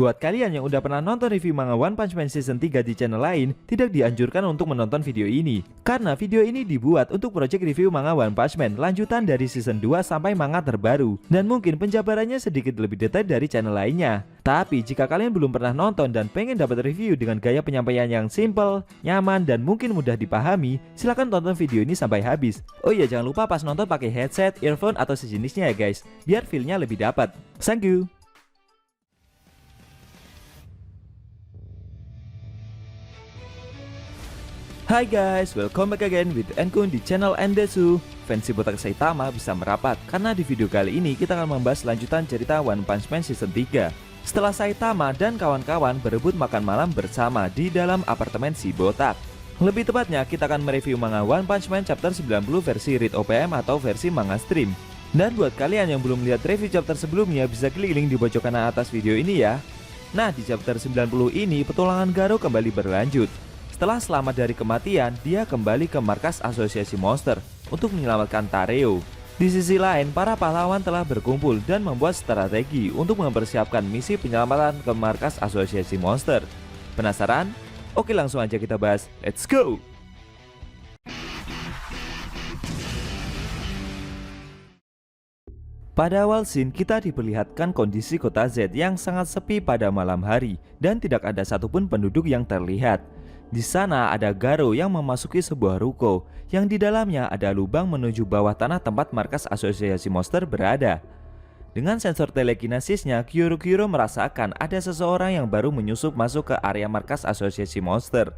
Buat kalian yang udah pernah nonton review manga One Punch Man Season 3 di channel lain, tidak dianjurkan untuk menonton video ini. Karena video ini dibuat untuk project review manga One Punch Man lanjutan dari Season 2 sampai manga terbaru. Dan mungkin penjabarannya sedikit lebih detail dari channel lainnya. Tapi jika kalian belum pernah nonton dan pengen dapat review dengan gaya penyampaian yang simple, nyaman, dan mungkin mudah dipahami, silahkan tonton video ini sampai habis. Oh iya, jangan lupa pas nonton pakai headset, earphone, atau sejenisnya ya guys, biar feel-nya lebih dapat. Thank you. Hai guys, welcome back again with Enkun di channel Endesu. Fans botak Saitama bisa merapat karena di video kali ini kita akan membahas lanjutan cerita One Punch Man Season 3. Setelah Saitama dan kawan-kawan berebut makan malam bersama di dalam apartemen si botak. Lebih tepatnya kita akan mereview manga One Punch Man chapter 90 versi Read OPM atau versi manga stream. Dan buat kalian yang belum lihat review chapter sebelumnya bisa klik link di pojok kanan atas video ini ya. Nah, di chapter 90 ini petualangan Garo kembali berlanjut. Setelah selamat dari kematian, dia kembali ke markas asosiasi monster untuk menyelamatkan Tareo. Di sisi lain, para pahlawan telah berkumpul dan membuat strategi untuk mempersiapkan misi penyelamatan ke markas asosiasi monster. Penasaran? Oke, langsung aja kita bahas. Let's go! Pada awal scene, kita diperlihatkan kondisi kota Z yang sangat sepi pada malam hari dan tidak ada satupun penduduk yang terlihat. Di sana ada Garo yang memasuki sebuah ruko yang di dalamnya ada lubang menuju bawah tanah tempat markas asosiasi monster berada. Dengan sensor telekinasisnya, Kyuro merasakan ada seseorang yang baru menyusup masuk ke area markas asosiasi monster.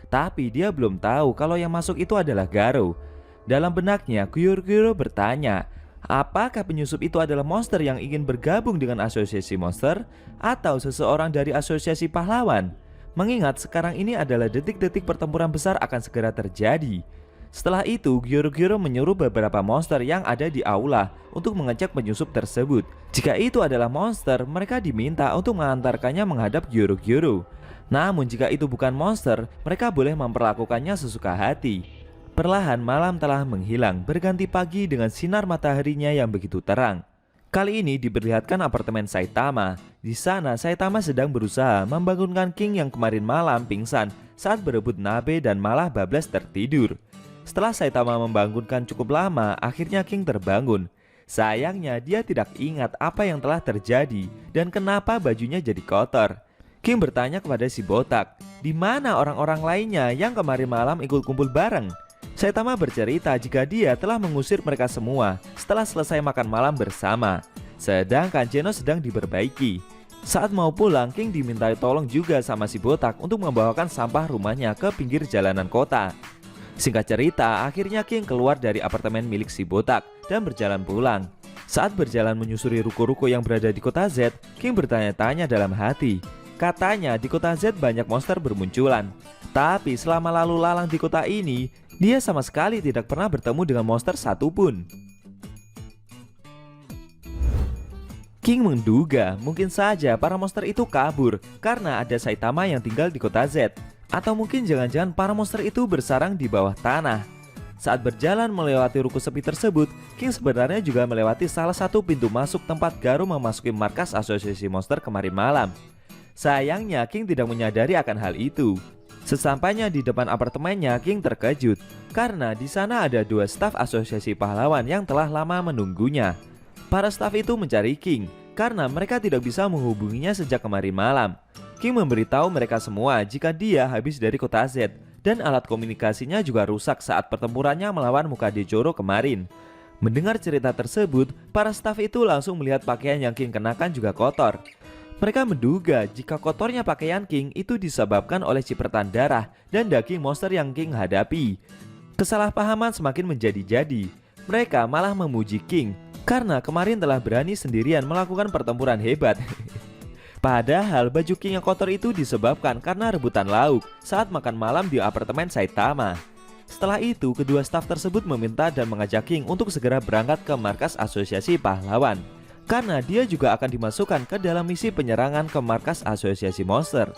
Tapi dia belum tahu kalau yang masuk itu adalah Garo. Dalam benaknya, Kyuro bertanya, apakah penyusup itu adalah monster yang ingin bergabung dengan asosiasi monster atau seseorang dari asosiasi pahlawan? Mengingat sekarang ini adalah detik-detik pertempuran besar akan segera terjadi. Setelah itu, Gyoro menyuruh beberapa monster yang ada di aula untuk mengecek penyusup tersebut. Jika itu adalah monster, mereka diminta untuk mengantarkannya menghadap Gyoro. Namun jika itu bukan monster, mereka boleh memperlakukannya sesuka hati. Perlahan malam telah menghilang, berganti pagi dengan sinar mataharinya yang begitu terang. Kali ini diperlihatkan apartemen Saitama. Di sana Saitama sedang berusaha membangunkan King yang kemarin malam pingsan saat berebut nabe dan malah bablas tertidur. Setelah Saitama membangunkan cukup lama, akhirnya King terbangun. Sayangnya dia tidak ingat apa yang telah terjadi dan kenapa bajunya jadi kotor. King bertanya kepada si botak, di mana orang-orang lainnya yang kemarin malam ikut kumpul bareng? Saitama bercerita jika dia telah mengusir mereka semua setelah selesai makan malam bersama. Sedangkan Geno sedang diperbaiki. Saat mau pulang, King dimintai tolong juga sama si botak untuk membawakan sampah rumahnya ke pinggir jalanan kota. Singkat cerita, akhirnya King keluar dari apartemen milik si botak dan berjalan pulang. Saat berjalan menyusuri ruko-ruko yang berada di kota Z, King bertanya-tanya dalam hati. Katanya di kota Z banyak monster bermunculan. Tapi selama lalu lalang di kota ini, dia sama sekali tidak pernah bertemu dengan monster satupun. King menduga mungkin saja para monster itu kabur karena ada Saitama yang tinggal di kota Z. Atau mungkin jangan-jangan para monster itu bersarang di bawah tanah. Saat berjalan melewati ruko sepi tersebut, King sebenarnya juga melewati salah satu pintu masuk tempat Garo memasuki markas asosiasi monster kemarin malam. Sayangnya King tidak menyadari akan hal itu. Sesampainya di depan apartemennya, King terkejut karena di sana ada dua staf asosiasi pahlawan yang telah lama menunggunya. Para staf itu mencari King karena mereka tidak bisa menghubunginya sejak kemarin malam. King memberitahu mereka semua jika dia habis dari kota Z dan alat komunikasinya juga rusak saat pertempurannya melawan Mukadejoro kemarin. Mendengar cerita tersebut, para staf itu langsung melihat pakaian yang King kenakan juga kotor. Mereka menduga jika kotornya pakaian King itu disebabkan oleh cipratan darah dan daging monster yang King hadapi. Kesalahpahaman semakin menjadi-jadi. Mereka malah memuji King karena kemarin telah berani sendirian melakukan pertempuran hebat. Padahal baju King yang kotor itu disebabkan karena rebutan lauk saat makan malam di apartemen Saitama. Setelah itu, kedua staf tersebut meminta dan mengajak King untuk segera berangkat ke markas asosiasi pahlawan. Karena dia juga akan dimasukkan ke dalam misi penyerangan ke markas asosiasi monster.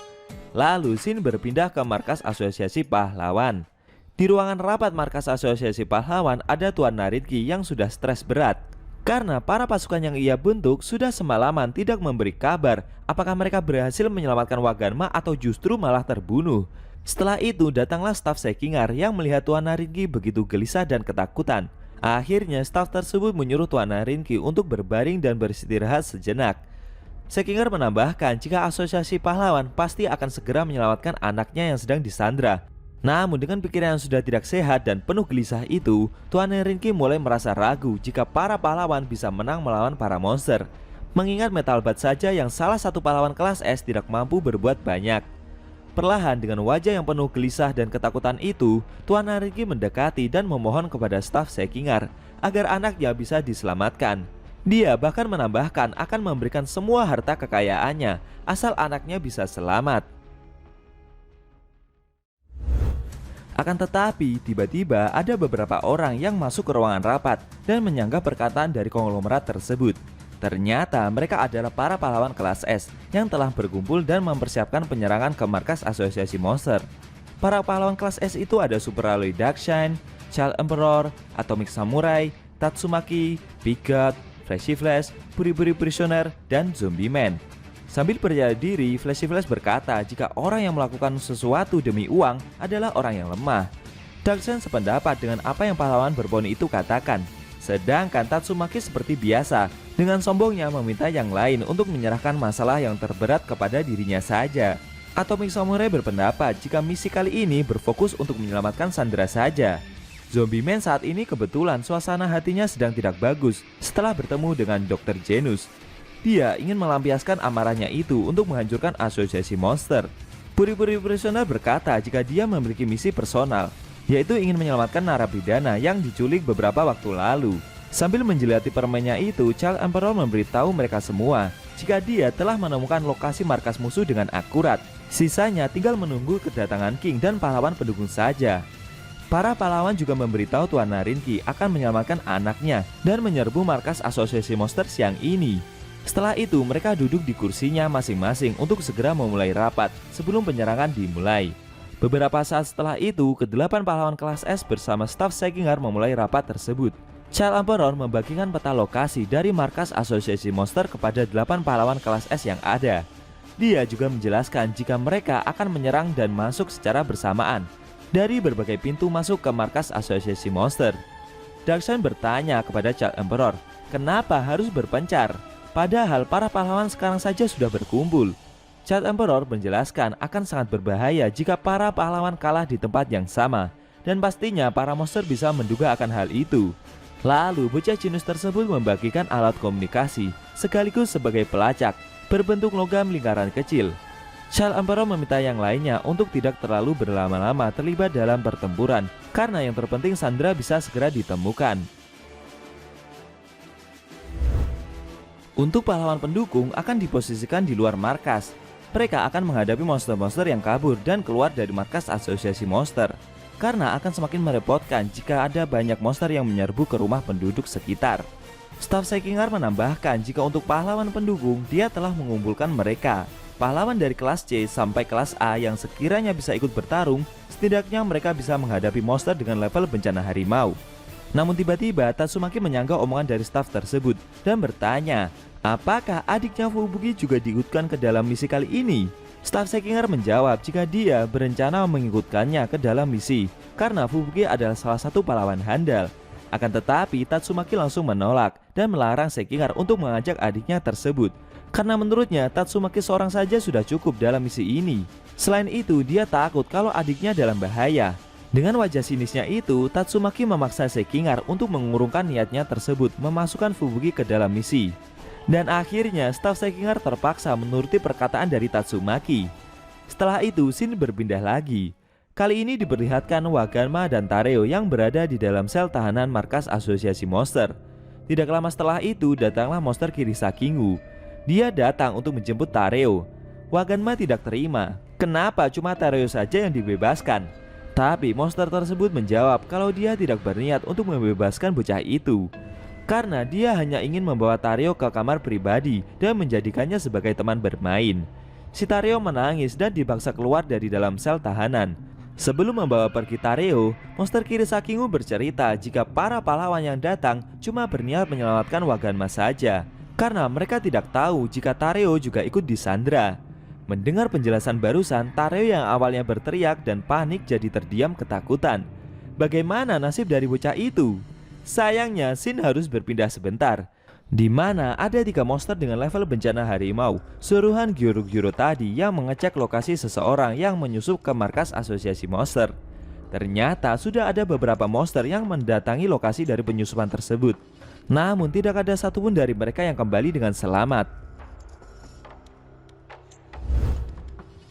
Lalu Shin berpindah ke markas asosiasi pahlawan. Di ruangan rapat markas asosiasi pahlawan ada Tuan Naritki yang sudah stres berat. Karena para pasukan yang ia bentuk sudah semalaman tidak memberi kabar apakah mereka berhasil menyelamatkan Waganma atau justru malah terbunuh. Setelah itu datanglah staf Sekingar yang melihat Tuan Narinki begitu gelisah dan ketakutan. Akhirnya staf tersebut menyuruh Tuan Narinki untuk berbaring dan beristirahat sejenak. Sekingar menambahkan jika asosiasi pahlawan pasti akan segera menyelamatkan anaknya yang sedang disandra. Namun dengan pikiran yang sudah tidak sehat dan penuh gelisah itu, Tuan Narinki mulai merasa ragu jika para pahlawan bisa menang melawan para monster. Mengingat Metal Bat saja yang salah satu pahlawan kelas S tidak mampu berbuat banyak. Perlahan dengan wajah yang penuh gelisah dan ketakutan itu, Tuan Narinki mendekati dan memohon kepada staf Sekingar agar anaknya bisa diselamatkan. Dia bahkan menambahkan akan memberikan semua harta kekayaannya asal anaknya bisa selamat. Akan tetapi, tiba-tiba ada beberapa orang yang masuk ke ruangan rapat dan menyanggah perkataan dari konglomerat tersebut. Ternyata mereka adalah para pahlawan kelas S yang telah berkumpul dan mempersiapkan penyerangan ke markas asosiasi monster. Para pahlawan kelas S itu ada Super Alloy Darkshine, Child Emperor, Atomic Samurai, Tatsumaki, Big God, Flashy Flash, Puri-Puri Prisoner, dan Zombie Man. Sambil percaya diri, Flashy Flash berkata jika orang yang melakukan sesuatu demi uang adalah orang yang lemah. Darkshine sependapat dengan apa yang pahlawan berponi itu katakan. Sedangkan Tatsumaki seperti biasa, dengan sombongnya meminta yang lain untuk menyerahkan masalah yang terberat kepada dirinya saja. Atomic Samurai berpendapat jika misi kali ini berfokus untuk menyelamatkan Sandra saja. Zombie Man saat ini kebetulan suasana hatinya sedang tidak bagus setelah bertemu dengan Dr. Genus. Dia ingin melampiaskan amarahnya itu untuk menghancurkan asosiasi monster. Puri-Puri Prisoner berkata jika dia memiliki misi personal, yaitu ingin menyelamatkan narapidana yang diculik beberapa waktu lalu. Sambil menjelati permennya itu, Child Emperor memberitahu mereka semua jika dia telah menemukan lokasi markas musuh dengan akurat. Sisanya tinggal menunggu kedatangan King dan pahlawan pendukung saja. Para pahlawan juga memberitahu Tuan Narinki akan menyelamatkan anaknya dan menyerbu markas asosiasi monster siang ini. Setelah itu mereka duduk di kursinya masing-masing untuk segera memulai rapat sebelum penyerangan dimulai. Beberapa saat setelah itu, ke-8 pahlawan kelas S bersama staf Sekingar memulai rapat tersebut. Child Emperor membagikan peta lokasi dari markas asosiasi monster kepada 8 pahlawan kelas S yang ada. Dia juga menjelaskan jika mereka akan menyerang dan masuk secara bersamaan dari berbagai pintu masuk ke markas asosiasi monster. Darkseid bertanya kepada Child Emperor, kenapa harus berpencar? Padahal para pahlawan sekarang saja sudah berkumpul. Child Emperor menjelaskan akan sangat berbahaya jika para pahlawan kalah di tempat yang sama, dan pastinya para monster bisa menduga akan hal itu. Lalu bocah jinus tersebut membagikan alat komunikasi sekaligus sebagai pelacak berbentuk logam lingkaran kecil. Child Emperor meminta yang lainnya untuk tidak terlalu berlama-lama terlibat dalam pertempuran karena yang terpenting Sandra bisa segera ditemukan. Untuk pahlawan pendukung akan diposisikan di luar markas. Mereka akan menghadapi monster-monster yang kabur dan keluar dari markas asosiasi monster. Karena akan semakin merepotkan jika ada banyak monster yang menyerbu ke rumah penduduk sekitar. Staf Sekingar menambahkan jika untuk pahlawan pendukung dia telah mengumpulkan mereka. Pahlawan dari kelas C sampai kelas A yang sekiranya bisa ikut bertarung, setidaknya mereka bisa menghadapi monster dengan level bencana harimau. Namun tiba-tiba Tatsumaki menyanggah omongan dari staf tersebut dan bertanya, apakah adiknya Fubuki juga diikutkan ke dalam misi kali ini? Staf Sekingar menjawab jika dia berencana mengikutkannya ke dalam misi karena Fubuki adalah salah satu pahlawan handal. Akan tetapi Tatsumaki langsung menolak dan melarang Sekingar untuk mengajak adiknya tersebut karena menurutnya Tatsumaki seorang saja sudah cukup dalam misi ini. Selain itu dia takut kalau adiknya dalam bahaya. Dengan wajah sinisnya itu, Tatsumaki memaksa Sekingar untuk mengurungkan niatnya tersebut memasukkan Fubuki ke dalam misi. Dan akhirnya staf Sekingar terpaksa menuruti perkataan dari Tatsumaki. Setelah itu scene berpindah lagi. Kali ini diperlihatkan Waganma dan Tareo yang berada di dalam sel tahanan markas asosiasi monster. Tidak lama setelah itu datanglah monster Kirisakingu. Dia datang untuk menjemput Tareo. Waganma tidak terima. Kenapa cuma Tareo saja yang dibebaskan? Tapi monster tersebut menjawab kalau dia tidak berniat untuk membebaskan bocah itu karena dia hanya ingin membawa Tareo ke kamar pribadi dan menjadikannya sebagai teman bermain. Si Tareo menangis dan dipaksa keluar dari dalam sel tahanan. Sebelum membawa pergi Tareo, monster Kirisakingu bercerita jika para pahlawan yang datang cuma berniat menyelamatkan Waganma saja, karena mereka tidak tahu jika Tareo juga ikut disandra. Mendengar penjelasan barusan, Tareo yang awalnya berteriak dan panik jadi terdiam ketakutan. Bagaimana nasib dari bocah itu? Sayangnya Shin harus berpindah sebentar, di mana ada 3 monster dengan level bencana harimau, suruhan Gyuro-Gyuro tadi yang mengecek lokasi seseorang yang menyusup ke markas asosiasi monster. Ternyata sudah ada beberapa monster yang mendatangi lokasi dari penyusupan tersebut. Namun tidak ada satupun dari mereka yang kembali dengan selamat.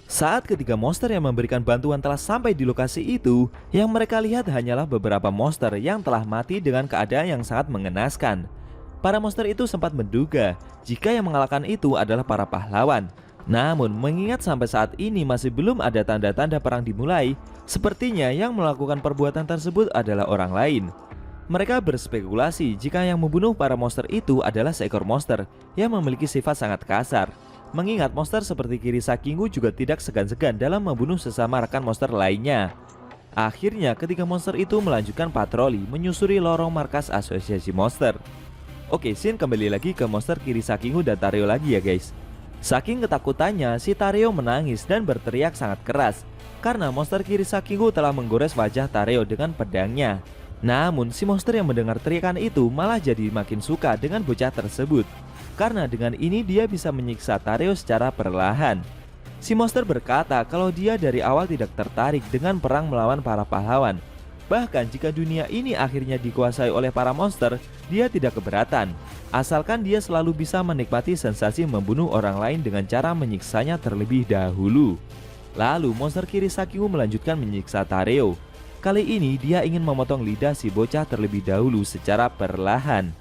Saat ketiga monster yang memberikan bantuan telah sampai di lokasi itu, yang mereka lihat hanyalah beberapa monster yang telah mati dengan keadaan yang sangat mengenaskan. Para monster itu sempat menduga jika yang mengalahkan itu adalah para pahlawan. Namun mengingat sampai saat ini masih belum ada tanda-tanda perang dimulai, sepertinya yang melakukan perbuatan tersebut adalah orang lain. Mereka berspekulasi jika yang membunuh para monster itu adalah seekor monster yang memiliki sifat sangat kasar. Mengingat monster seperti Kirisakingu juga tidak segan-segan dalam membunuh sesama rekan monster lainnya. Akhirnya ketiga monster itu melanjutkan patroli menyusuri lorong markas asosiasi monster. Oke, Shin kembali lagi ke monster Kirisakingu dan Tareo lagi ya guys. Saking ketakutannya, si Tareo menangis dan berteriak sangat keras karena monster Kirisakingu telah menggores wajah Tareo dengan pedangnya. Namun si monster yang mendengar teriakan itu malah jadi makin suka dengan bocah tersebut, karena dengan ini dia bisa menyiksa Tareo secara perlahan. Si monster berkata kalau dia dari awal tidak tertarik dengan perang melawan para pahlawan. Bahkan jika dunia ini akhirnya dikuasai oleh para monster, dia tidak keberatan, asalkan dia selalu bisa menikmati sensasi membunuh orang lain dengan cara menyiksanya terlebih dahulu. Lalu monster Kirisakingu melanjutkan menyiksa Tareo. Kali ini dia ingin memotong lidah si bocah terlebih dahulu secara perlahan.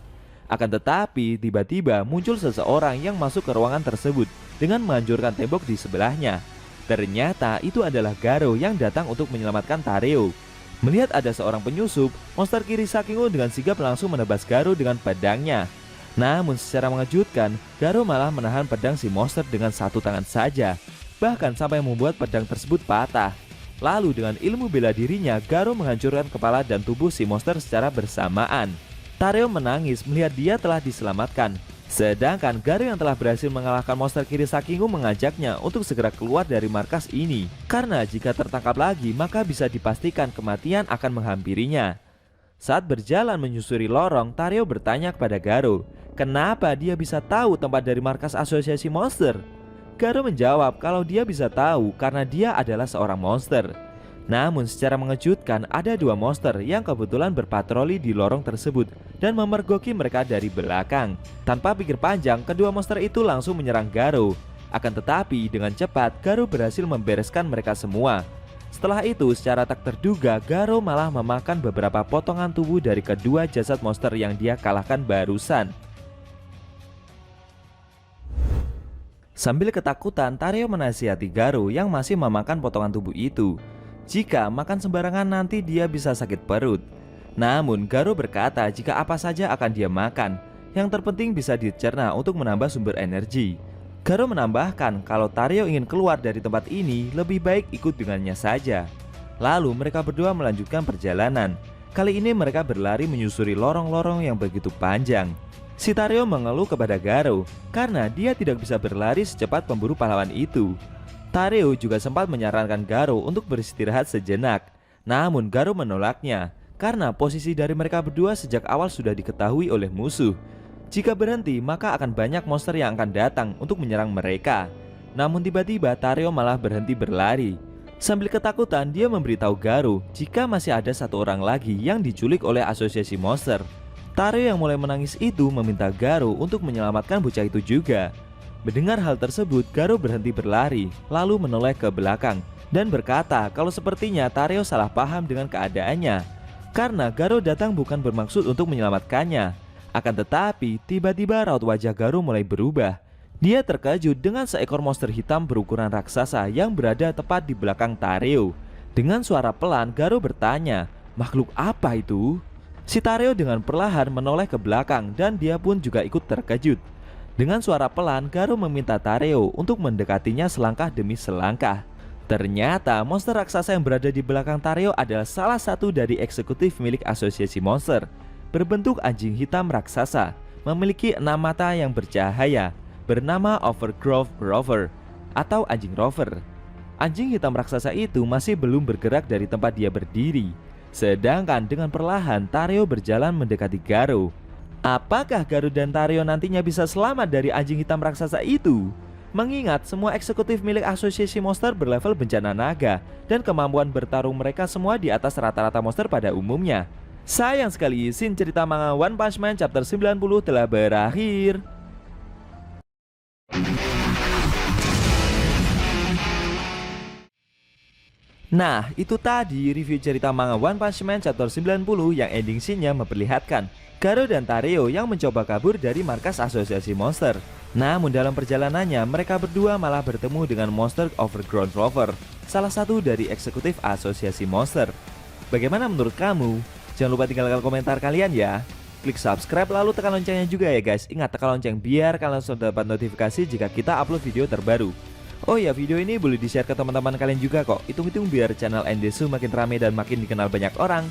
Akan tetapi tiba-tiba muncul seseorang yang masuk ke ruangan tersebut dengan menghancurkan tembok di sebelahnya. Ternyata itu adalah Garo yang datang untuk menyelamatkan Tareo. Melihat ada seorang penyusup, monster Kirisakingu dengan sigap langsung menebas Garo dengan pedangnya. Namun secara mengejutkan, Garo malah menahan pedang si monster dengan satu tangan saja, bahkan sampai membuat pedang tersebut patah. Lalu dengan ilmu bela dirinya, Garo menghancurkan kepala dan tubuh si monster secara bersamaan. Tareo menangis melihat dia telah diselamatkan. Sedangkan Garo yang telah berhasil mengalahkan monster Kirisakingu mengajaknya untuk segera keluar dari markas ini, karena jika tertangkap lagi maka bisa dipastikan kematian akan menghampirinya. Saat berjalan menyusuri lorong, Tareo bertanya kepada Garo, kenapa dia bisa tahu tempat dari markas asosiasi monster? Garo menjawab kalau dia bisa tahu karena dia adalah seorang monster. Namun secara mengejutkan ada 2 monster yang kebetulan berpatroli di lorong tersebut dan memergoki mereka dari belakang. Tanpa pikir panjang, kedua monster itu langsung menyerang Garo. Akan tetapi dengan cepat Garo berhasil membereskan mereka semua. Setelah itu secara tak terduga Garo malah memakan beberapa potongan tubuh dari kedua jasad monster yang dia kalahkan barusan. Sambil ketakutan, Tareo menasihati Garo yang masih memakan potongan tubuh itu. Jika makan sembarangan nanti dia bisa sakit perut. Namun Garo berkata jika apa saja akan dia makan, yang terpenting bisa dicerna untuk menambah sumber energi. Garo menambahkan kalau Tareo ingin keluar dari tempat ini lebih baik ikut dengannya saja. Lalu mereka berdua melanjutkan perjalanan. Kali ini mereka berlari menyusuri lorong-lorong yang begitu panjang. Si Tareo mengeluh kepada Garo karena dia tidak bisa berlari secepat pemburu pahlawan itu. Tareo juga sempat menyarankan Garo untuk beristirahat sejenak. Namun Garo menolaknya karena posisi dari mereka berdua sejak awal sudah diketahui oleh musuh. Jika berhenti maka akan banyak monster yang akan datang untuk menyerang mereka. Namun tiba-tiba Tareo malah berhenti berlari. Sambil ketakutan dia memberitahu Garo jika masih ada satu orang lagi yang diculik oleh asosiasi monster. Tareo yang mulai menangis itu meminta Garo untuk menyelamatkan bocah itu juga. Mendengar hal tersebut, Garo berhenti berlari, lalu menoleh ke belakang dan berkata kalau sepertinya Tareo salah paham dengan keadaannya, karena Garo datang bukan bermaksud untuk menyelamatkannya. Akan tetapi, tiba-tiba raut wajah Garo mulai berubah. Dia terkejut dengan seekor monster hitam berukuran raksasa yang berada tepat di belakang Tareo. Dengan suara pelan, Garo bertanya, "Makhluk apa itu?" Si Tareo dengan perlahan menoleh ke belakang dan dia pun juga ikut terkejut. Dengan suara pelan, Garo meminta Tareo untuk mendekatinya selangkah demi selangkah. Ternyata monster raksasa yang berada di belakang Tario adalah salah satu dari eksekutif milik asosiasi monster. Berbentuk anjing hitam raksasa, memiliki 6 mata yang bercahaya, bernama Overgrowth Rover atau anjing rover. Anjing hitam raksasa itu masih belum bergerak dari tempat dia berdiri. Sedangkan dengan perlahan Tario berjalan mendekati Garo. Apakah Garo dan Tario nantinya bisa selamat dari anjing hitam raksasa itu? Mengingat semua eksekutif milik asosiasi monster berlevel bencana naga dan kemampuan bertarung mereka semua di atas rata-rata monster pada umumnya. Sayang sekali scene cerita manga One Punch Man chapter 90 telah berakhir. Nah, itu tadi review cerita manga One Punch Man chapter 90 yang ending scene-nya memperlihatkan Garo dan Tario yang mencoba kabur dari markas asosiasi monster. Namun dalam perjalanannya mereka berdua malah bertemu dengan monster Overgrown Rover, salah satu dari eksekutif asosiasi monster. Bagaimana menurut kamu? Jangan lupa tinggalkan komentar kalian ya. Klik subscribe lalu tekan loncengnya juga ya guys. Ingat tekan lonceng biar kalian langsung dapat notifikasi jika kita upload video terbaru. Oh ya, video ini boleh di-share ke teman-teman kalian juga kok. Hitung-hitung biar channel Endesu makin rame dan makin dikenal banyak orang.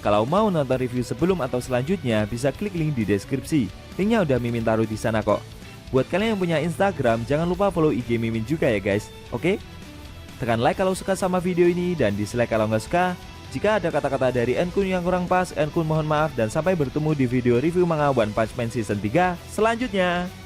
Kalau mau nonton review sebelum atau selanjutnya bisa klik link di deskripsi. Linknya udah Mimin taruh di sana kok. Buat kalian yang punya Instagram, jangan lupa follow IG Mimin juga ya guys, oke? Tekan like kalau suka sama video ini dan dislike kalau nggak suka. Jika ada kata-kata dari Enkun yang kurang pas, Enkun mohon maaf dan sampai bertemu di video review manga One Punch Man Season 3 selanjutnya.